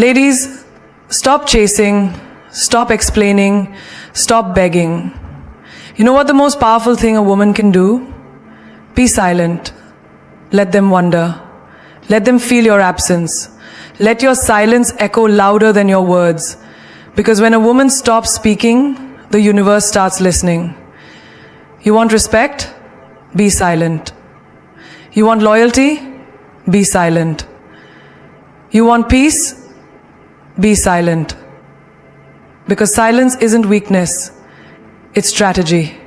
Ladies, stop chasing, stop explaining, stop begging. You know what the most powerful thing a woman can do? Be silent. Let them wonder. Let them feel your absence. Let your silence echo louder than your words. Because when a woman stops speaking, the universe starts listening. You want respect? Be silent. You want loyalty? Be silent. You want peace? Be silent. Because silence isn't weakness, it's strategy.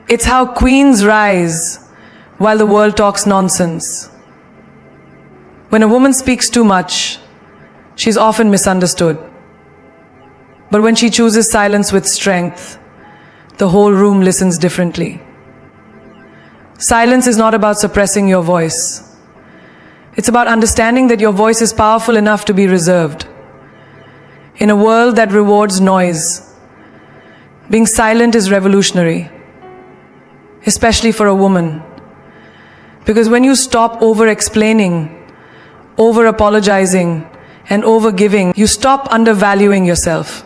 It's how queens rise while the world talks nonsense. When a woman speaks too much, she's often misunderstood. But when she chooses silence with strength, the whole room listens differently. Silence is not about suppressing your voice. It's about understanding that your voice is powerful enough to be reserved. In a world that rewards noise, being silent is revolutionary, especially for a woman. Because when you stop over-explaining, over-apologizing, and over-giving, you stop undervaluing yourself.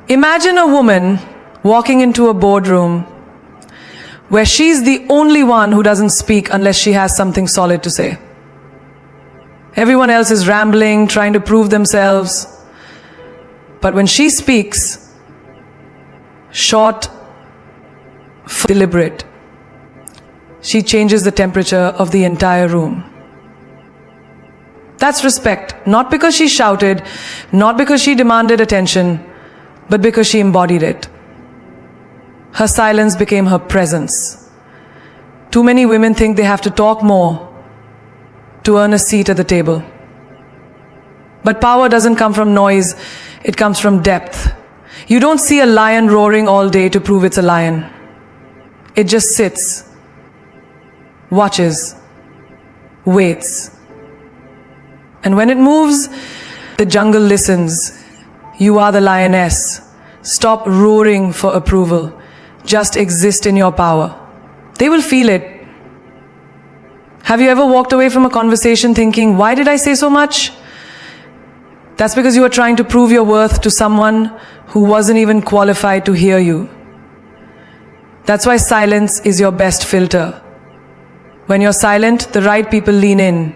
Imagine a woman walking into a boardroom where she's the only one who doesn't speak unless she has something solid to say. Everyone else is rambling, trying to prove themselves. But when she speaks, short, deliberate, she changes the temperature of the entire room. That's respect, not because she shouted, not because she demanded attention, but because she embodied it. Her silence became her presence. Too many women think they have to talk more to earn a seat at the table. But power doesn't come from noise, it comes from depth. You don't see a lion roaring all day to prove it's a lion. It just sits, watches, waits. And when it moves, the jungle listens. You are the lioness. Stop roaring for approval. Just exist in your power. They will feel it. Have you ever walked away from a conversation thinking, why did I say so much? That's because you are trying to prove your worth to someone who wasn't even qualified to hear you. That's why silence is your best filter. When you're silent, the right people lean in.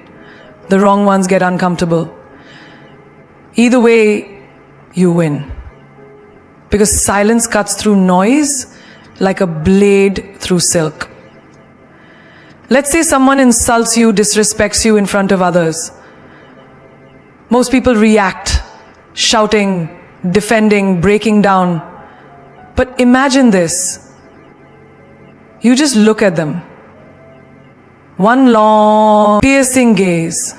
The wrong ones get uncomfortable. Either way, you win. Because silence cuts through noise like a blade through silk. Let's say someone insults you, disrespects you in front of others. Most people react, shouting, defending, breaking down. But imagine this. You just look at them. One long, piercing gaze.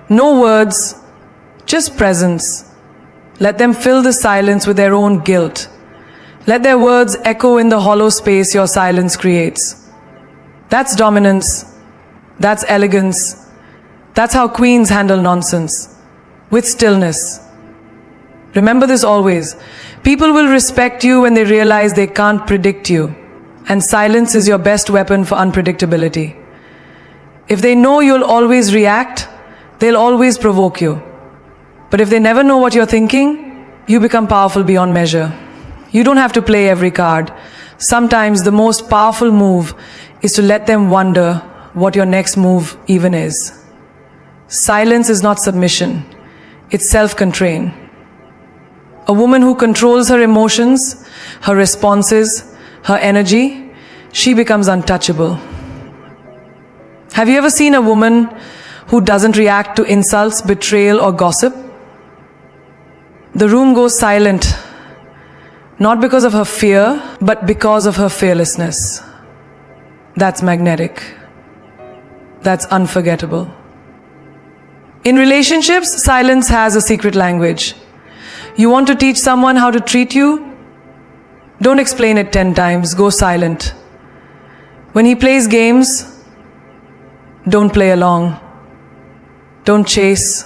No words, just presence. Let them fill the silence with their own guilt. Let their words echo in the hollow space your silence creates. That's dominance. That's elegance. That's how queens handle nonsense. With stillness. Remember this always. People will respect you when they realize they can't predict you. And silence is your best weapon for unpredictability. If they know you'll always react, they'll always provoke you. But if they never know what you're thinking, you become powerful beyond measure. You don't have to play every card. Sometimes the most powerful move is to let them wonder what your next move even is. Silence is not submission. It's self-constraint. A woman who controls her emotions, her responses, her energy, she becomes untouchable. Have you ever seen a woman who doesn't react to insults, betrayal, or gossip? The room goes silent, not because of her fear, but because of her fearlessness. That's magnetic. That's unforgettable. In relationships, silence has a secret language. You want to teach someone how to treat you? Don't explain it 10 times, go silent. When he plays games, don't play along. Don't chase.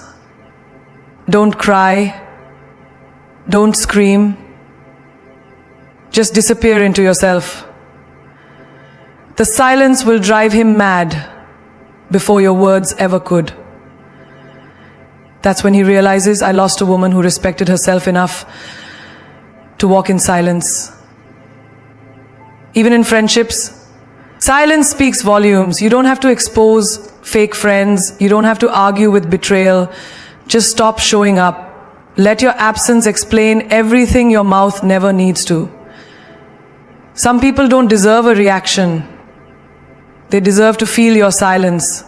Don't cry. Don't scream. Just disappear into yourself. The silence will drive him mad before your words ever could. That's when he realizes, I lost a woman who respected herself enough to walk in silence. Even in friendships, silence speaks volumes. You don't have to expose fake friends. You don't have to argue with betrayal. Just stop showing up. Let your absence explain everything your mouth never needs to. Some people don't deserve a reaction. They deserve to feel your silence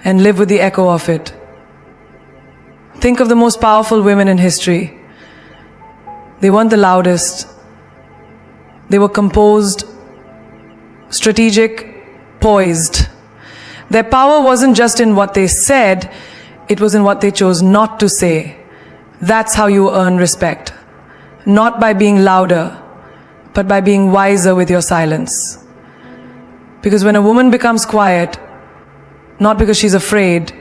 and live with the echo of it. Think of the most powerful women in history. They weren't the loudest. They were composed, strategic, poised. Their power wasn't just in what they said, it was in what they chose not to say. That's how you earn respect. Not by being louder, but by being wiser with your silence. Because when a woman becomes quiet, not because she's afraid,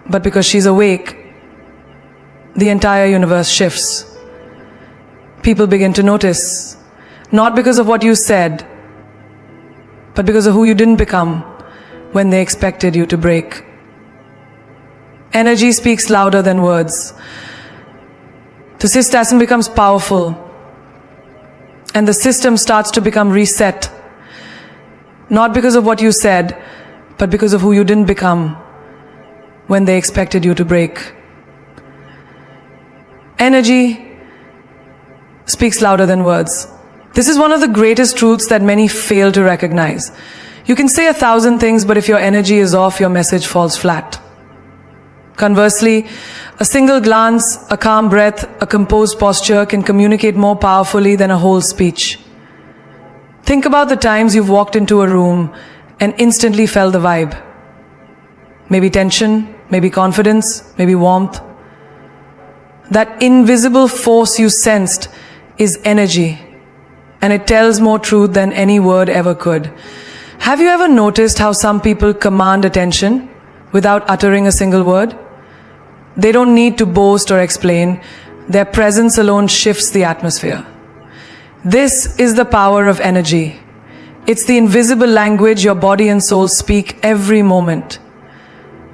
but because she's awake, the entire universe shifts. People begin to notice, not because of what you said, but because of who you didn't become when they expected you to break. Energy speaks louder than words. The system becomes powerful, and the system starts to become reset, not because of what you said, but because of who you didn't become when they expected you to break. Energy speaks louder than words. This is one of the greatest truths that many fail to recognize. You can say 1,000 things, but if your energy is off, your message falls flat. Conversely, a single glance, a calm breath, a composed posture can communicate more powerfully than a whole speech. Think about the times you've walked into a room and instantly felt the vibe. Maybe tension, maybe confidence, maybe warmth. That invisible force you sensed is energy, and it tells more truth than any word ever could. Have you ever noticed how some people command attention without uttering a single word? They don't need to boast or explain. Their presence alone shifts the atmosphere. This is the power of energy. It's the invisible language your body and soul speak every moment.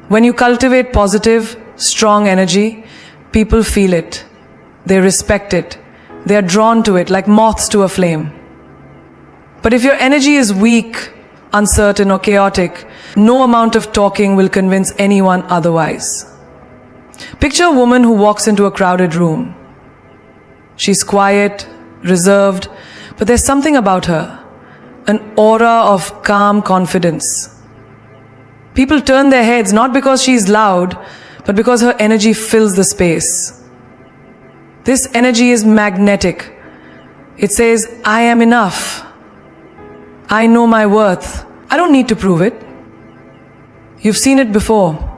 When you cultivate positive, strong energy, people feel it. They respect it. They are drawn to it like moths to a flame. But if your energy is weak, uncertain, or chaotic, no amount of talking will convince anyone otherwise. Picture a woman who walks into a crowded room. She's quiet, reserved, but there's something about her, an aura of calm confidence. People turn their heads not because she's loud, but because her energy fills the space. This energy is magnetic. It says, I am enough. I know my worth. I don't need to prove it. You've seen it before.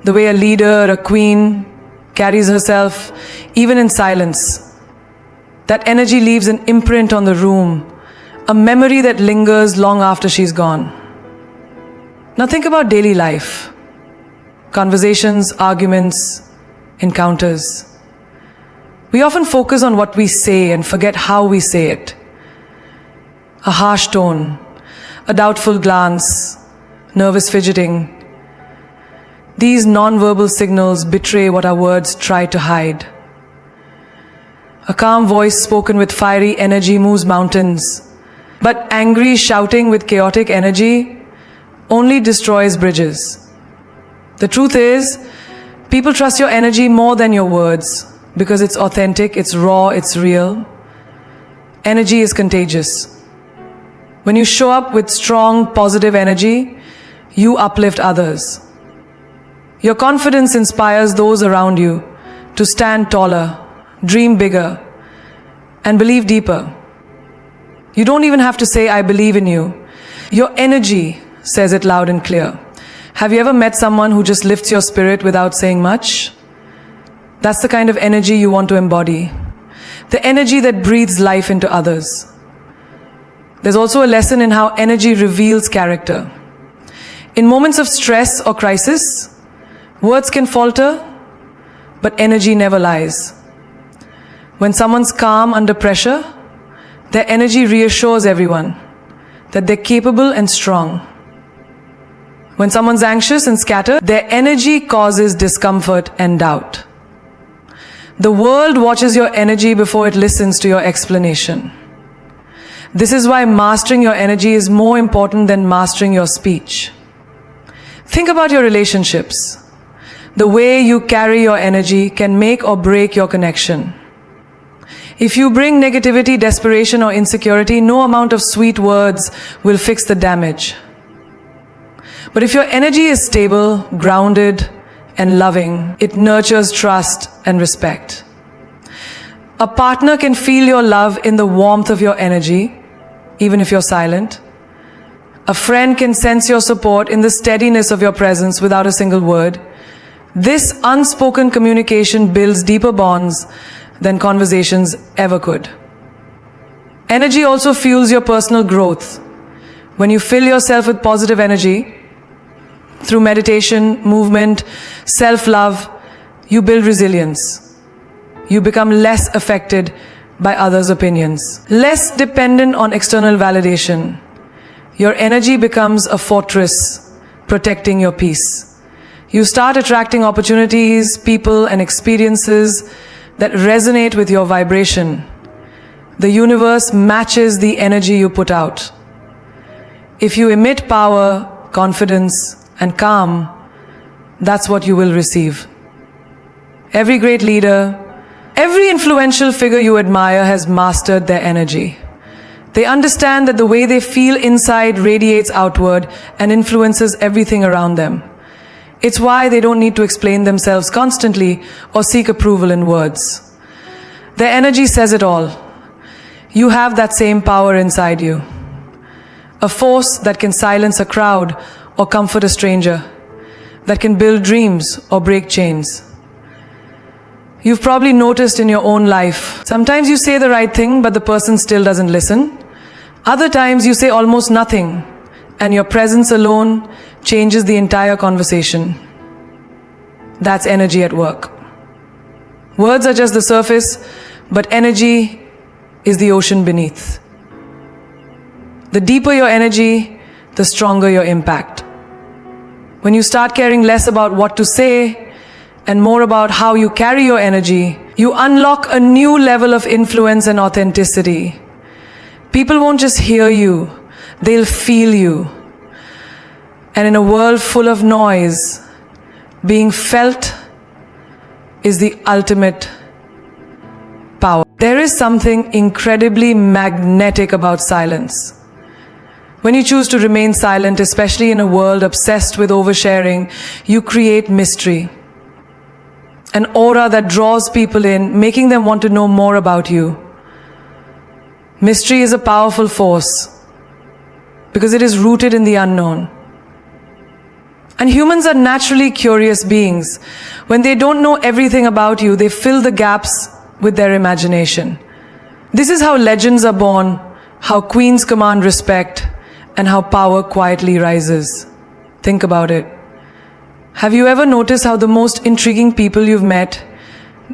The way a leader, a queen, carries herself, even in silence. That energy leaves an imprint on the room, a memory that lingers long after she's gone. Now think about daily life. Conversations, arguments, encounters. We often focus on what we say and forget how we say it. A harsh tone, a doubtful glance, nervous fidgeting. These non-verbal signals betray what our words try to hide. A calm voice spoken with fiery energy moves mountains, but angry shouting with chaotic energy only destroys bridges. The truth is, people trust your energy more than your words because it's authentic, it's raw, it's real. Energy is contagious. When you show up with strong, positive energy, you uplift others. Your confidence inspires those around you to stand taller, dream bigger, and believe deeper. You don't even have to say, I believe in you. Your energy says it loud and clear. Have you ever met someone who just lifts your spirit without saying much? That's the kind of energy you want to embody. The energy that breathes life into others. There's also a lesson in how energy reveals character. In moments of stress or crisis, words can falter, but energy never lies. When someone's calm under pressure, their energy reassures everyone that they're capable and strong. When someone's anxious and scattered, their energy causes discomfort and doubt. The world watches your energy before it listens to your explanation. This is why mastering your energy is more important than mastering your speech. Think about your relationships. The way you carry your energy can make or break your connection. If you bring negativity, desperation, or insecurity, no amount of sweet words will fix the damage. But if your energy is stable, grounded, and loving, it nurtures trust and respect. A partner can feel your love in the warmth of your energy, even if you're silent. A friend can sense your support in the steadiness of your presence without a single word. This unspoken communication builds deeper bonds than conversations ever could. Energy also fuels your personal growth. When you fill yourself with positive energy, through meditation, movement, self-love, you build resilience. You become less affected by others' opinions, less dependent on external validation. Your energy becomes a fortress, protecting your peace. You start attracting opportunities, people, and experiences that resonate with your vibration. The universe matches the energy you put out. If you emit power, confidence, and calm, that's what you will receive. Every great leader, every influential figure you admire has mastered their energy. They understand that the way they feel inside radiates outward and influences everything around them. It's why they don't need to explain themselves constantly or seek approval in words. Their energy says it all. You have that same power inside you. A force that can silence a crowd or comfort a stranger, that can build dreams or break chains. You've probably noticed in your own life, sometimes you say the right thing, but the person still doesn't listen. Other times you say almost nothing, and your presence alone changes the entire conversation. That's energy at work. Words are just the surface, but energy is the ocean beneath. The deeper your energy, the stronger your impact. When you start caring less about what to say and more about how you carry your energy, you unlock a new level of influence and authenticity. People won't just hear you, they'll feel you. And in a world full of noise, being felt is the ultimate power. There is something incredibly magnetic about silence. When you choose to remain silent, especially in a world obsessed with oversharing, you create mystery. An aura that draws people in, making them want to know more about you. Mystery is a powerful force because it is rooted in the unknown. And humans are naturally curious beings. When they don't know everything about you, they fill the gaps with their imagination. This is how legends are born, how queens command respect, and how power quietly rises. Think about it. Have you ever noticed how the most intriguing people you've met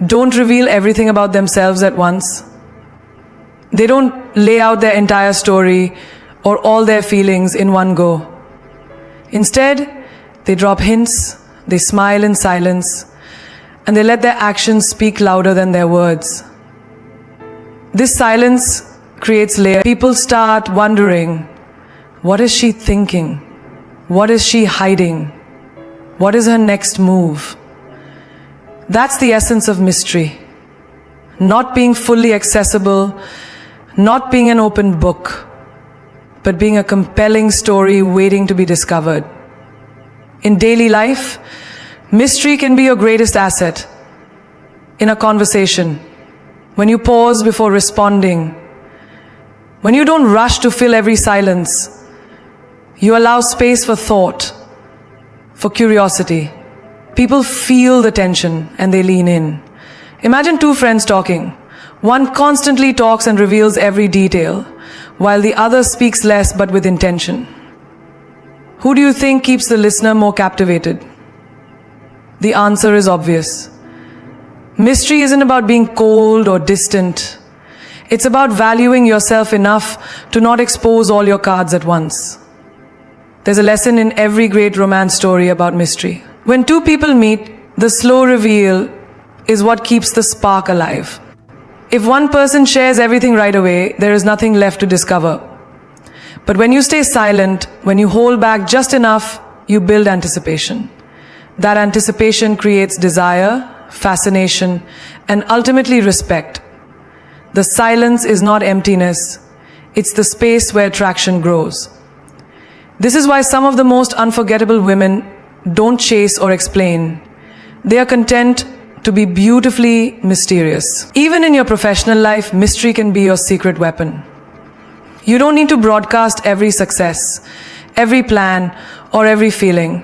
don't reveal everything about themselves at once? They don't lay out their entire story or all their feelings in one go. Instead, they drop hints, they smile in silence, and they let their actions speak louder than their words. This silence creates layers. People start wondering, what is she thinking? What is she hiding? What is her next move? That's the essence of mystery. Not being fully accessible, not being an open book, but being a compelling story waiting to be discovered. In daily life, mystery can be your greatest asset. In a conversation, when you pause before responding, when you don't rush to fill every silence, you allow space for thought, for curiosity. People feel the tension and they lean in. Imagine two friends talking. One constantly talks and reveals every detail, while the other speaks less but with intention. Who do you think keeps the listener more captivated? The answer is obvious. Mystery isn't about being cold or distant. It's about valuing yourself enough to not expose all your cards at once. There's a lesson in every great romance story about mystery. When two people meet, the slow reveal is what keeps the spark alive. If one person shares everything right away, there is nothing left to discover. But when you stay silent, when you hold back just enough, you build anticipation. That anticipation creates desire, fascination, and ultimately respect. The silence is not emptiness, it's the space where attraction grows. This is why some of the most unforgettable women don't chase or explain. They are content to be beautifully mysterious. Even in your professional life, mystery can be your secret weapon. You don't need to broadcast every success, every plan, or every feeling.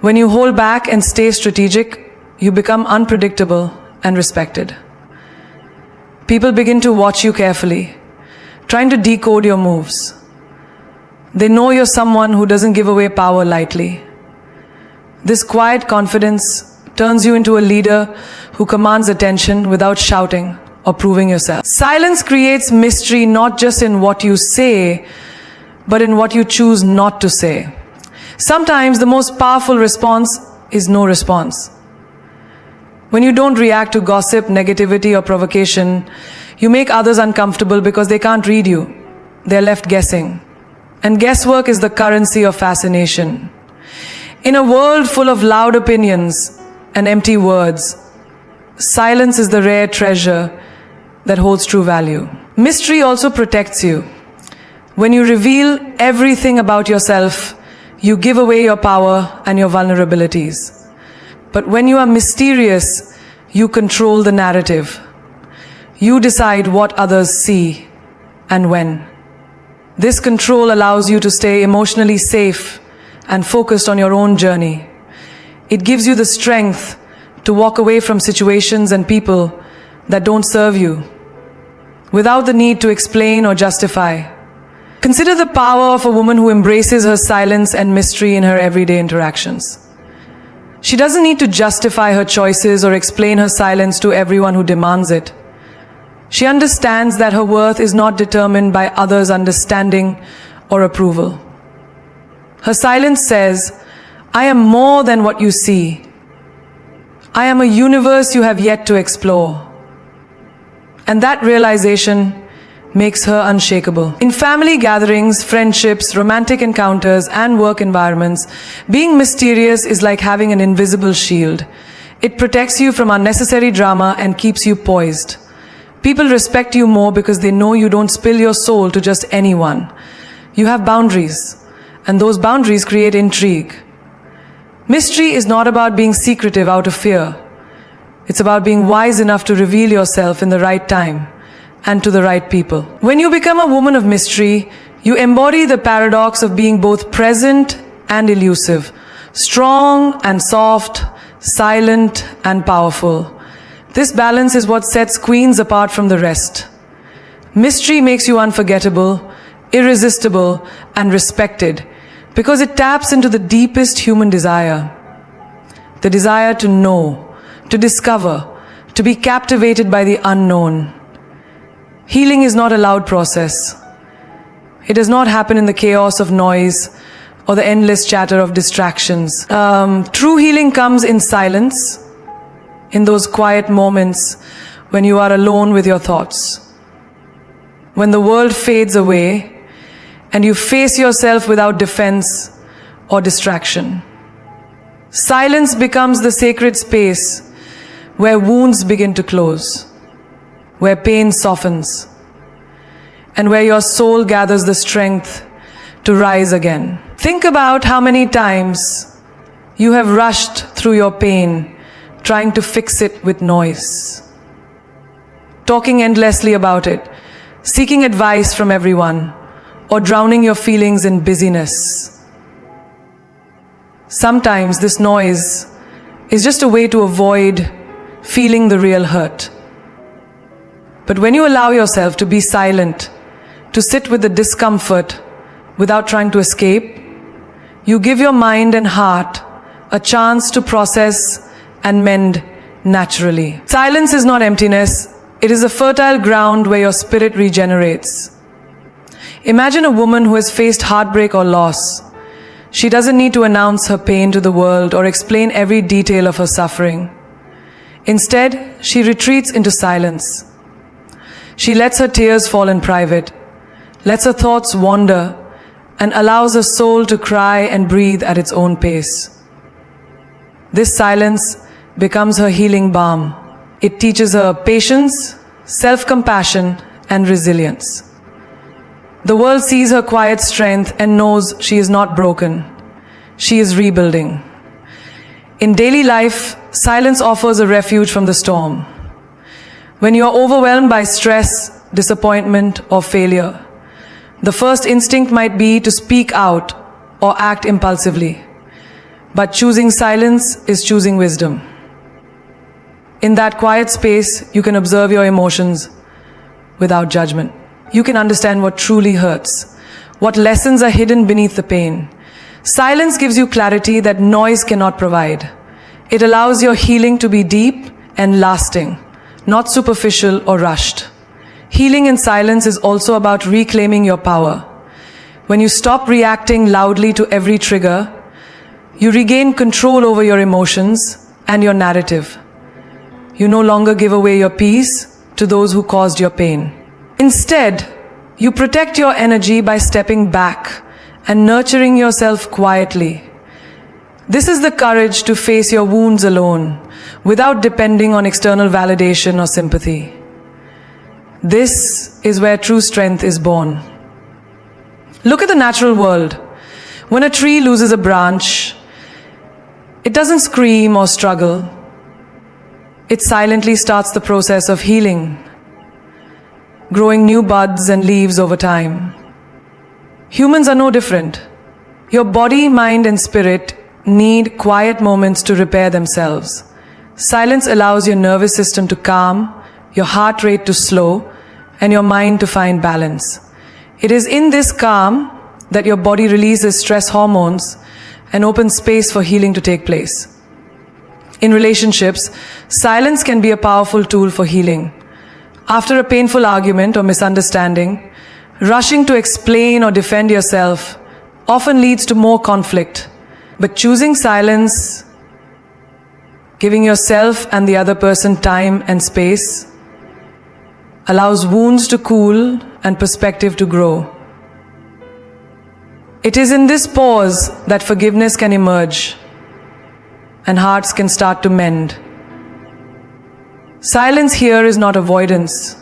When you hold back and stay strategic, you become unpredictable and respected. People begin to watch you carefully, trying to decode your moves. They know you're someone who doesn't give away power lightly. This quiet confidence turns you into a leader who commands attention without shouting or proving yourself. Silence creates mystery not just in what you say, but in what you choose not to say. Sometimes the most powerful response is no response. When you don't react to gossip, negativity, or provocation, you make others uncomfortable because they can't read you. They're left guessing. And guesswork is the currency of fascination. In a world full of loud opinions and empty words, silence is the rare treasure that holds true value. Mystery also protects you. When you reveal everything about yourself, you give away your power and your vulnerabilities. But when you are mysterious, you control the narrative. You decide what others see and when. This control allows you to stay emotionally safe and focused on your own journey. It gives you the strength to walk away from situations and people that don't serve you, without the need to explain or justify. Consider the power of a woman who embraces her silence and mystery in her everyday interactions. She doesn't need to justify her choices or explain her silence to everyone who demands it. She understands that her worth is not determined by others' understanding or approval. Her silence says, I am more than what you see. I am a universe you have yet to explore. And that realization makes her unshakable. In family gatherings, friendships, romantic encounters, and work environments, being mysterious is like having an invisible shield. It protects you from unnecessary drama and keeps you poised. People respect you more because they know you don't spill your soul to just anyone. You have boundaries, and those boundaries create intrigue. Mystery is not about being secretive out of fear. It's about being wise enough to reveal yourself in the right time and to the right people. When you become a woman of mystery, you embody the paradox of being both present and elusive, strong and soft, silent and powerful. This balance is what sets queens apart from the rest. Mystery makes you unforgettable, irresistible, and respected because it taps into the deepest human desire. The desire to know, to discover, to be captivated by the unknown. Healing is not a loud process. It does not happen in the chaos of noise or the endless chatter of distractions. True healing comes in silence, in those quiet moments when you are alone with your thoughts. When the world fades away and you face yourself without defense or distraction. Silence becomes the sacred space where wounds begin to close, where pain softens, and where your soul gathers the strength to rise again. Think about how many times you have rushed through your pain, trying to fix it with noise, talking endlessly about it, seeking advice from everyone, or drowning your feelings in busyness. Sometimes this noise is just a way to avoid feeling the real hurt. But when you allow yourself to be silent, to sit with the discomfort without trying to escape, you give your mind and heart a chance to process and mend naturally. Silence is not emptiness, it is a fertile ground where your spirit regenerates. Imagine a woman who has faced heartbreak or loss. She doesn't need to announce her pain to the world or explain every detail of her suffering. Instead, she retreats into silence. She lets her tears fall in private, lets her thoughts wander, and allows her soul to cry and breathe at its own pace. This silence becomes her healing balm. It teaches her patience, self-compassion, and resilience. The world sees her quiet strength and knows she is not broken. She is rebuilding. In daily life, silence offers a refuge from the storm. When you are overwhelmed by stress, disappointment, or failure, the first instinct might be to speak out or act impulsively. But choosing silence is choosing wisdom. In that quiet space, you can observe your emotions without judgment. You can understand what truly hurts, what lessons are hidden beneath the pain. Silence gives you clarity that noise cannot provide. It allows your healing to be deep and lasting, not superficial or rushed. Healing in silence is also about reclaiming your power. When you stop reacting loudly to every trigger, you regain control over your emotions and your narrative. You no longer give away your peace to those who caused your pain. Instead, you protect your energy by stepping back and nurturing yourself quietly. This is the courage to face your wounds alone, without depending on external validation or sympathy. This is where true strength is born. Look at the natural world. When a tree loses a branch, it doesn't scream or struggle. It silently starts the process of healing, growing new buds and leaves over time. Humans are no different. Your body, mind, and spirit need quiet moments to repair themselves. Silence allows your nervous system to calm, your heart rate to slow, and your mind to find balance. It is in this calm that your body releases stress hormones and opens space for healing to take place. In relationships, silence can be a powerful tool for healing. After a painful argument or misunderstanding, rushing to explain or defend yourself often leads to more conflict. But choosing silence, giving yourself and the other person time and space, allows wounds to cool and perspective to grow. It is in this pause that forgiveness can emerge and hearts can start to mend. Silence here is not avoidance.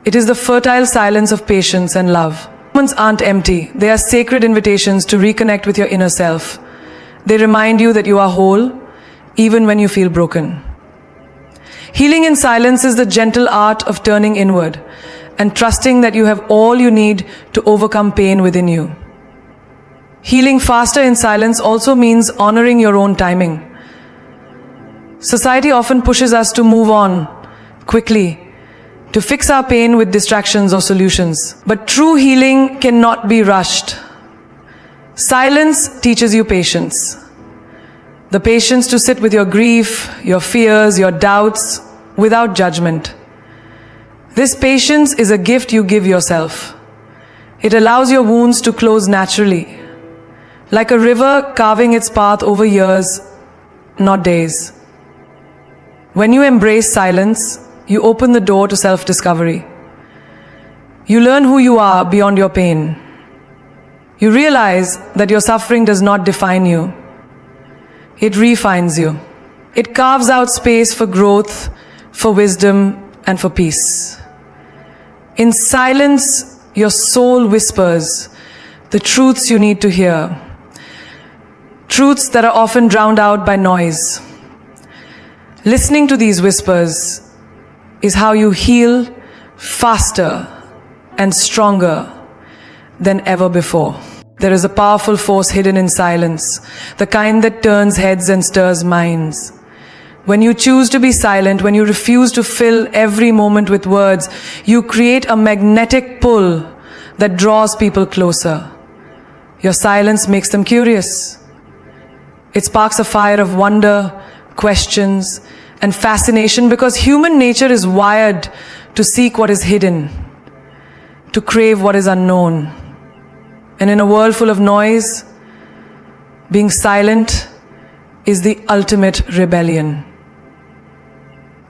It is the fertile silence of patience and love. Moments aren't empty. They are sacred invitations to reconnect with your inner self. They remind you that you are whole, even when you feel broken. Healing in silence is the gentle art of turning inward and trusting that you have all you need to overcome pain within you. Healing faster in silence also means honoring your own timing. Society often pushes us to move on quickly, to fix our pain with distractions or solutions. But true healing cannot be rushed. Silence teaches you patience. The patience to sit with your grief, your fears, your doubts, without judgment. This patience is a gift you give yourself. It allows your wounds to close naturally, like a river carving its path over years, not days. When you embrace silence, you open the door to self-discovery. You learn who you are beyond your pain. You realize that your suffering does not define you. It refines you. It carves out space for growth, for wisdom, and for peace. In silence, your soul whispers the truths you need to hear. Truths that are often drowned out by noise. Listening to these whispers is how you heal faster and stronger than ever before. There is a powerful force hidden in silence, the kind that turns heads and stirs minds. When you choose to be silent, when you refuse to fill every moment with words, you create a magnetic pull that draws people closer. Your silence makes them curious. It sparks a fire of wonder, questions, and fascination, because human nature is wired to seek what is hidden, to crave what is unknown. And in a world full of noise, being silent is the ultimate rebellion.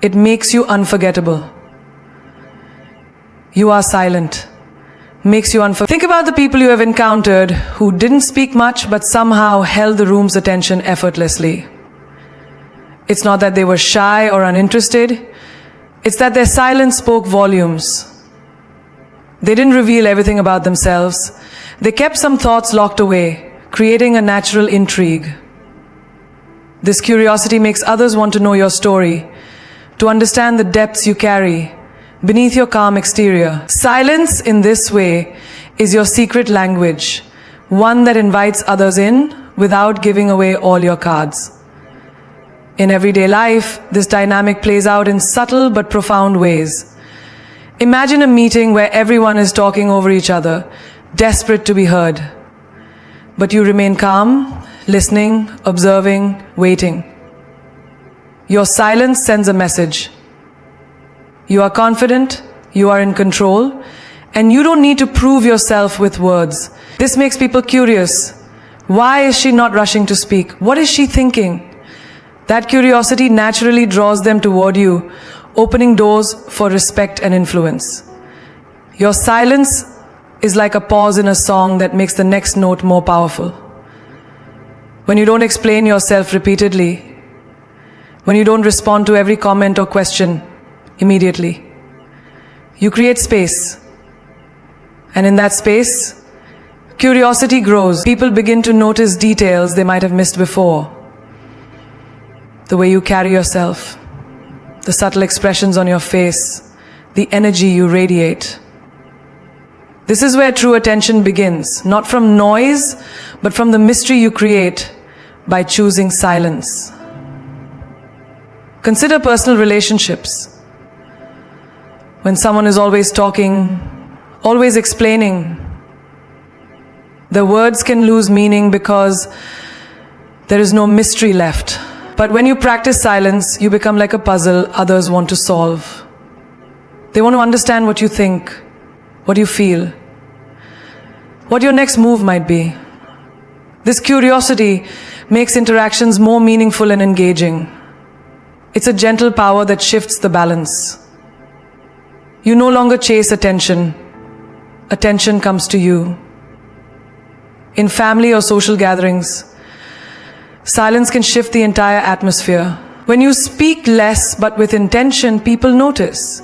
It makes you unforgettable. You are silent. Makes you unforgettable. Think about the people you have encountered who didn't speak much but somehow held the room's attention effortlessly. It's not that they were shy or uninterested. It's that their silence spoke volumes. They didn't reveal everything about themselves. They kept some thoughts locked away, creating a natural intrigue. This curiosity makes others want to know your story, to understand the depths you carry beneath your calm exterior. Silence in this way is your secret language, one that invites others in without giving away all your cards. In everyday life, this dynamic plays out in subtle but profound ways. Imagine a meeting where everyone is talking over each other, desperate to be heard. But you remain calm, listening, observing, waiting. Your silence sends a message. You are confident, you are in control, and you don't need to prove yourself with words. This makes people curious. Why is she not rushing to speak? What is she thinking? That curiosity naturally draws them toward you, opening doors for respect and influence. Your silence is like a pause in a song that makes the next note more powerful. When you don't explain yourself repeatedly, when you don't respond to every comment or question immediately, you create space. And in that space, curiosity grows. People begin to notice details they might have missed before. The way you carry yourself, the subtle expressions on your face, the energy you radiate. This is where true attention begins, not from noise, but from the mystery you create by choosing silence. Consider personal relationships. When someone is always talking, always explaining, the words can lose meaning because there is no mystery left. But when you practice silence, you become like a puzzle others want to solve. They want to understand what you think, what you feel, what your next move might be. This curiosity makes interactions more meaningful and engaging. It's a gentle power that shifts the balance. You no longer chase attention. Attention comes to you. In family or social gatherings, silence can shift the entire atmosphere. When you speak less but with intention, people notice.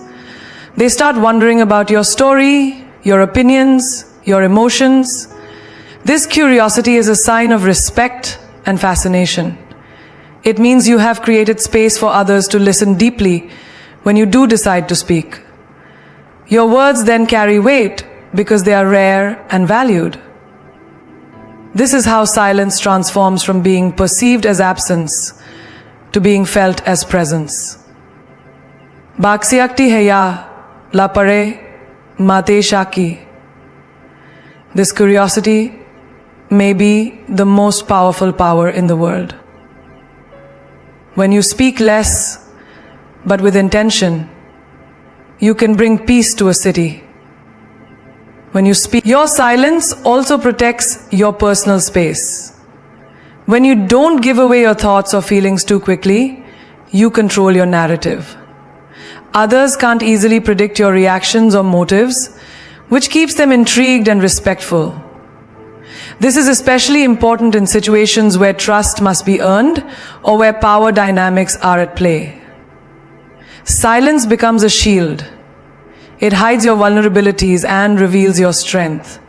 They start wondering about your story, your opinions, your emotions. This curiosity is a sign of respect and fascination. It means you have created space for others to listen deeply when you do decide to speak. Your words then carry weight because they are rare and valued. This is how silence transforms from being perceived as absence to being felt as presence. Baksiakti heya la pare mate shaki. This curiosity may be the most powerful power in the world. When you speak less, but with intention, you can bring peace to a city. When you speak, your silence also protects your personal space. When you don't give away your thoughts or feelings too quickly, you control your narrative. Others can't easily predict your reactions or motives, which keeps them intrigued and respectful. This is especially important in situations where trust must be earned or where power dynamics are at play. Silence becomes a shield. It hides your vulnerabilities and reveals your strength.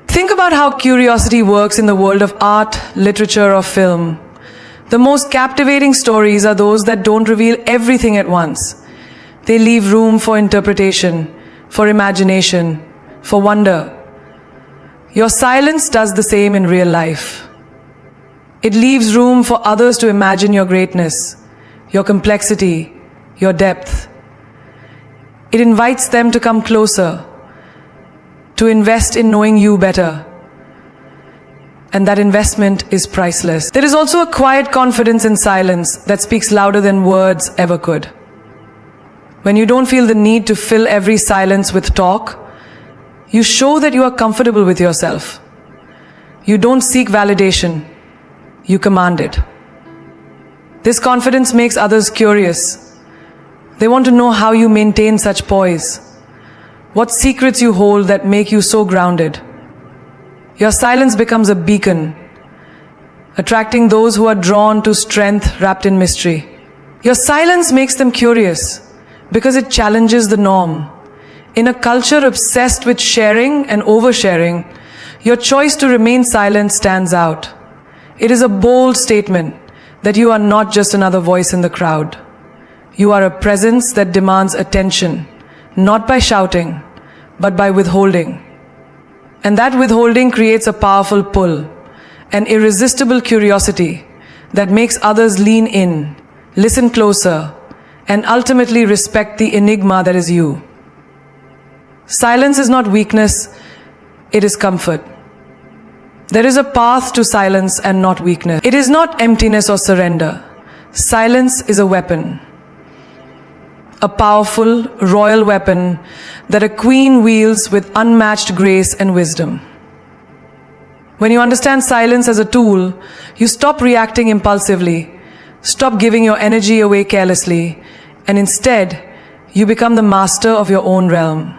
Think about how curiosity works in the world of art, literature, or film. The most captivating stories are those that don't reveal everything at once. They leave room for interpretation, for imagination, for wonder. Your silence does the same in real life. It leaves room for others to imagine your greatness, your complexity, your depth. It invites them to come closer, to invest in knowing you better. And that investment is priceless. There is also a quiet confidence in silence that speaks louder than words ever could. When you don't feel the need to fill every silence with talk, you show that you are comfortable with yourself. You don't seek validation, you command it. This confidence makes others curious. They want to know how you maintain such poise. What secrets you hold that make you so grounded. Your silence becomes a beacon, attracting those who are drawn to strength wrapped in mystery. Your silence makes them curious because it challenges the norm. In a culture obsessed with sharing and oversharing, your choice to remain silent stands out. It is a bold statement that you are not just another voice in the crowd. You are a presence that demands attention, not by shouting, but by withholding. And that withholding creates a powerful pull, an irresistible curiosity that makes others lean in, listen closer, and ultimately respect the enigma that is you. Silence is not weakness, it is comfort. There is a path to silence and not weakness. It is not emptiness or surrender. Silence is a weapon. A powerful, royal weapon that a queen wields with unmatched grace and wisdom. When you understand silence as a tool, you stop reacting impulsively, stop giving your energy away carelessly, and instead, you become the master of your own realm.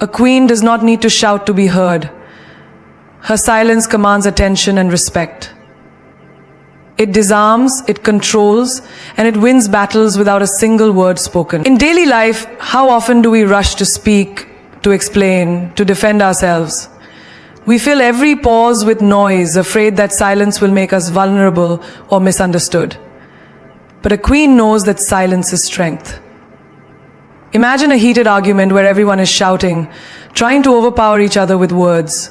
A queen does not need to shout to be heard. Her silence commands attention and respect. It disarms, it controls, and it wins battles without a single word spoken. In daily life, how often do we rush to speak, to explain, to defend ourselves? We fill every pause with noise, afraid that silence will make us vulnerable or misunderstood. But a queen knows that silence is strength. Imagine a heated argument where everyone is shouting, trying to overpower each other with words.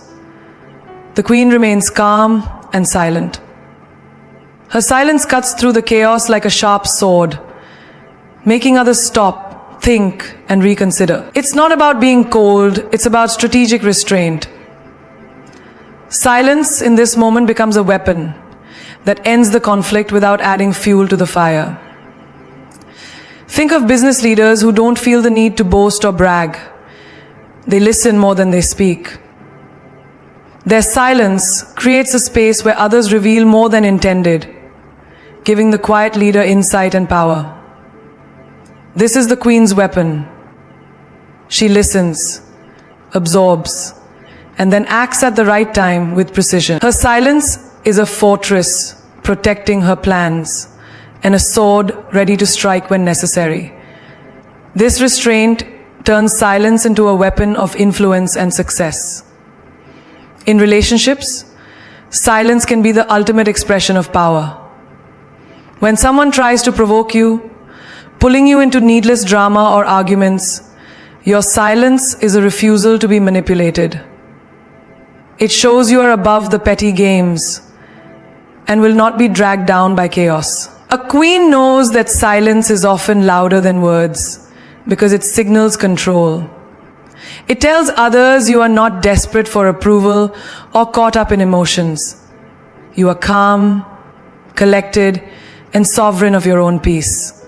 The queen remains calm and silent. Her silence cuts through the chaos like a sharp sword, making others stop, think, and reconsider. It's not about being cold, it's about strategic restraint. Silence in this moment becomes a weapon that ends the conflict without adding fuel to the fire. Think of business leaders who don't feel the need to boast or brag. They listen more than they speak. Their silence creates a space where others reveal more than intended, giving the quiet leader insight and power. This is the queen's weapon. She listens, absorbs, and then acts at the right time with precision. Her silence is a fortress protecting her plans and a sword ready to strike when necessary. This restraint turns silence into a weapon of influence and success. In relationships, silence can be the ultimate expression of power. When someone tries to provoke you, pulling you into needless drama or arguments, your silence is a refusal to be manipulated. It shows you are above the petty games and will not be dragged down by chaos. A queen knows that silence is often louder than words because it signals control. It tells others you are not desperate for approval or caught up in emotions. You are calm, collected, and sovereign of your own peace.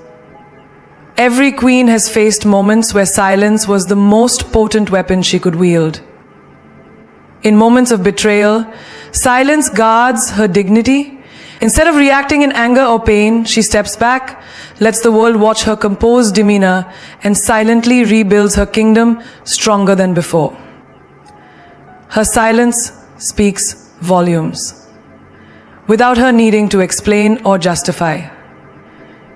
Every queen has faced moments where silence was the most potent weapon she could wield. In moments of betrayal, silence guards her dignity. Instead of reacting in anger or pain, she steps back, lets the world watch her composed demeanor, and silently rebuilds her kingdom stronger than before. Her silence speaks volumes, without her needing to explain or justify.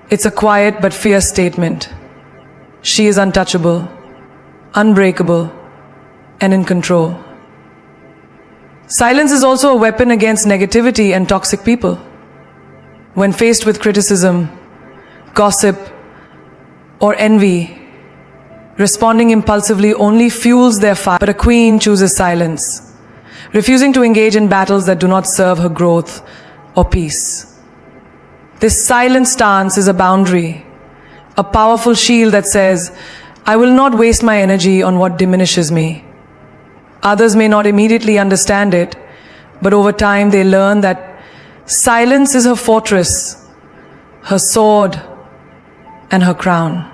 It's a quiet but fierce statement. She is untouchable, unbreakable, and in control. Silence is also a weapon against negativity and toxic people. When faced with criticism, gossip, or envy, responding impulsively only fuels their fire. But a queen chooses silence, refusing to engage in battles that do not serve her growth or peace. This silent stance is a boundary, a powerful shield that says, I will not waste my energy on what diminishes me. Others may not immediately understand it, but over time they learn that silence is her fortress, her sword, and her crown.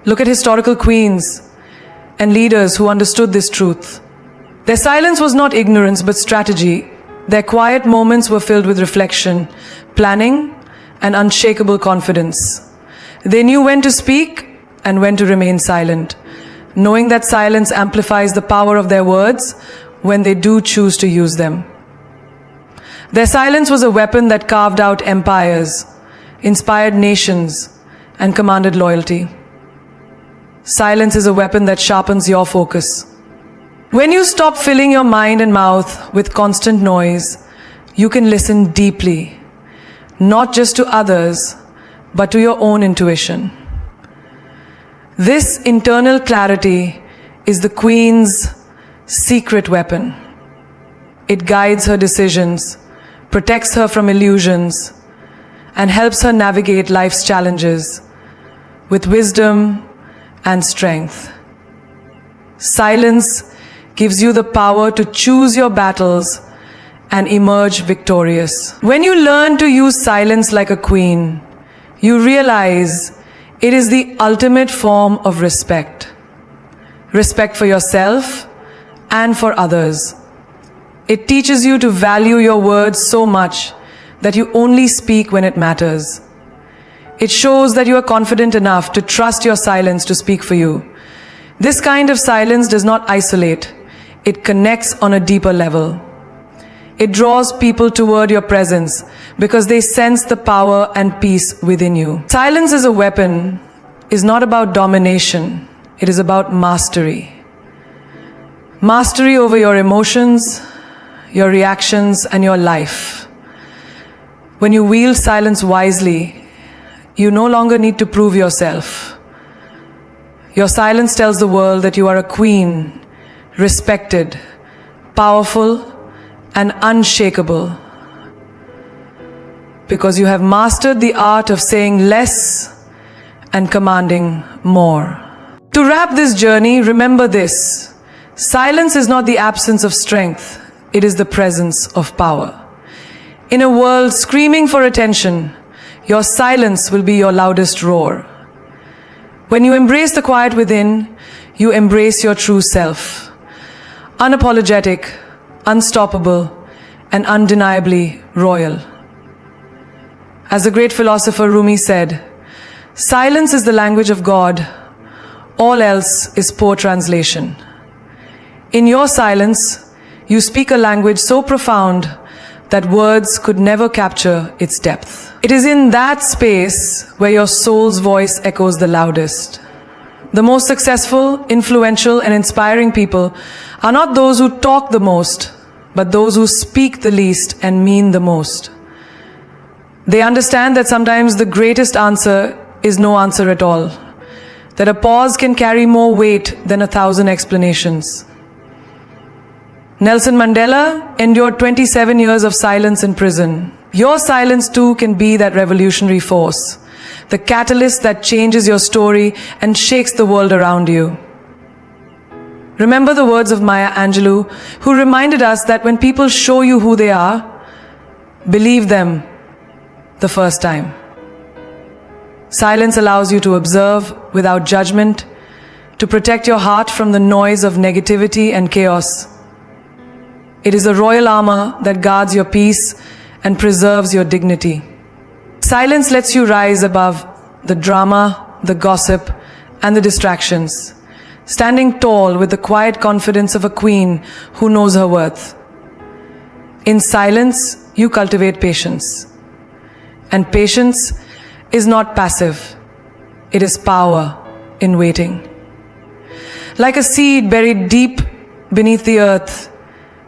Look at historical queens and leaders who understood this truth. Their silence was not ignorance but strategy. Their quiet moments were filled with reflection, planning, and unshakable confidence. They knew when to speak and when to remain silent, knowing that silence amplifies the power of their words when they do choose to use them. Their silence was a weapon that carved out empires, inspired nations, and commanded loyalty. Silence is a weapon that sharpens your focus. When you stop filling your mind and mouth with constant noise, you can listen deeply, not just to others, but to your own intuition. This internal clarity is the Queen's secret weapon. It guides her decisions, protects her from illusions, and helps her navigate life's challenges with wisdom and strength. Silence gives you the power to choose your battles and emerge victorious. When you learn to use silence like a queen, you realize it is the ultimate form of respect. Respect for yourself and for others. It teaches you to value your words so much that you only speak when it matters. It shows that you are confident enough to trust your silence to speak for you. This kind of silence does not isolate. It connects on a deeper level. It draws people toward your presence because they sense the power and peace within you. Silence as a weapon is not about domination. It is about mastery. Mastery over your emotions, your reactions, and your life. When you wield silence wisely, you no longer need to prove yourself. Your silence tells the world that you are a queen, respected, powerful, and unshakable, because you have mastered the art of saying less and commanding more. To wrap this journey, remember this: silence is not the absence of strength, it is the presence of power. In a world screaming for attention, your silence will be your loudest roar. When you embrace the quiet within, you embrace your true self. Unapologetic, unstoppable, and undeniably royal. As the great philosopher Rumi said, silence is the language of God, all else is poor translation. In your silence, you speak a language so profound that words could never capture its depth. It is in that space where your soul's voice echoes the loudest. The most successful, influential, and inspiring people are not those who talk the most, but those who speak the least and mean the most. They understand that sometimes the greatest answer is no answer at all, that a pause can carry more weight than 1,000 explanations. Nelson Mandela endured 27 years of silence in prison. Your silence too can be that revolutionary force, the catalyst that changes your story and shakes the world around you. Remember the words of Maya Angelou, who reminded us that when people show you who they are, believe them the first time. Silence allows you to observe without judgment, to protect your heart from the noise of negativity and chaos. It is a royal armor that guards your peace and preserves your dignity. Silence lets you rise above the drama, the gossip, and the distractions, standing tall with the quiet confidence of a queen who knows her worth. In silence, you cultivate patience. And patience is not passive. It is power in waiting. Like a seed buried deep beneath the earth,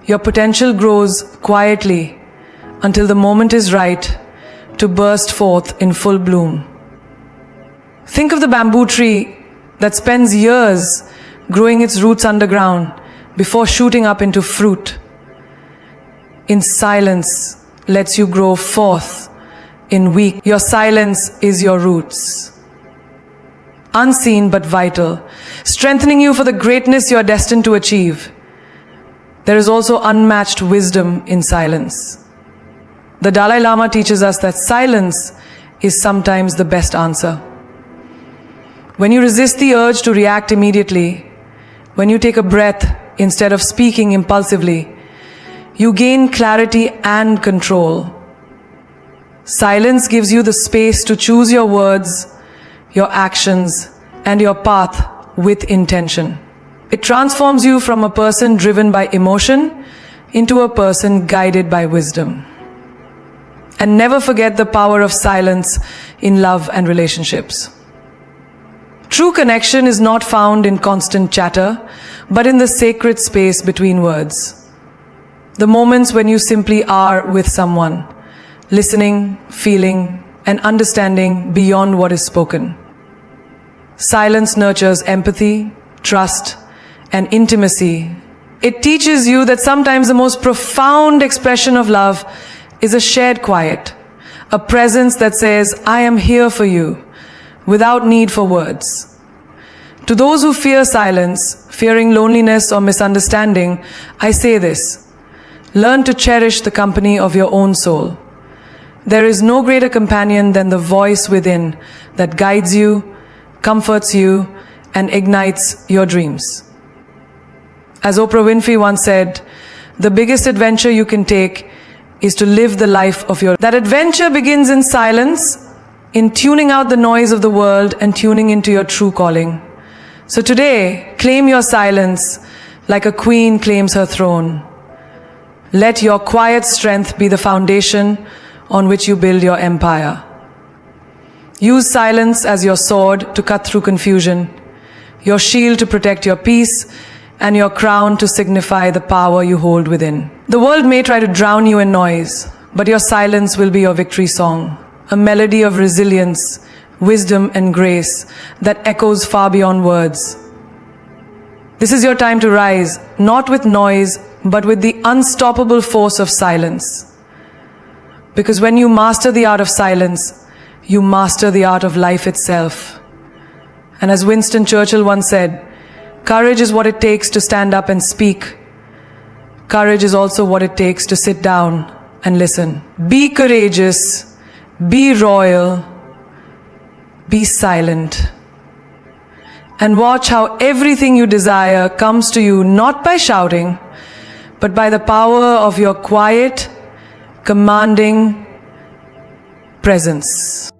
your potential grows quietly until the moment is right to burst forth in full bloom. Think of the bamboo tree that spends years growing its roots underground before shooting up into fruit. In silence lets you grow forth in weak. Your silence is your roots. Unseen but vital, strengthening you for the greatness you are destined to achieve. There is also unmatched wisdom in silence. The Dalai Lama teaches us that silence is sometimes the best answer. When you resist the urge to react immediately, when you take a breath instead of speaking impulsively, you gain clarity and control. Silence gives you the space to choose your words, your actions, and your path with intention. It transforms you from a person driven by emotion into a person guided by wisdom. And never forget the power of silence in love and relationships. True connection is not found in constant chatter, but in the sacred space between words. The moments when you simply are with someone, listening, feeling, and understanding beyond what is spoken. Silence nurtures empathy, trust, and intimacy. It teaches you that sometimes the most profound expression of love is a shared quiet, a presence that says, I am here for you, without need for words. To those who fear silence, fearing loneliness or misunderstanding, I say this: learn to cherish the company of your own soul. There is no greater companion than the voice within that guides you, comforts you, and ignites your dreams. As Oprah Winfrey once said, the biggest adventure you can take is to live the life of your... That adventure begins in silence, in tuning out the noise of the world and tuning into your true calling. So today, claim your silence like a queen claims her throne. Let your quiet strength be the foundation on which you build your empire. Use silence as your sword to cut through confusion, your shield to protect your peace, and your crown to signify the power you hold within. The world may try to drown you in noise, but your silence will be your victory song, a melody of resilience, wisdom, and grace that echoes far beyond words. This is your time to rise, not with noise, but with the unstoppable force of silence. Because when you master the art of silence, you master the art of life itself. And as Winston Churchill once said, courage is what it takes to stand up and speak. Courage is also what it takes to sit down and listen. Be courageous, be royal, be silent. And watch how everything you desire comes to you not by shouting, but by the power of your quiet, commanding presence.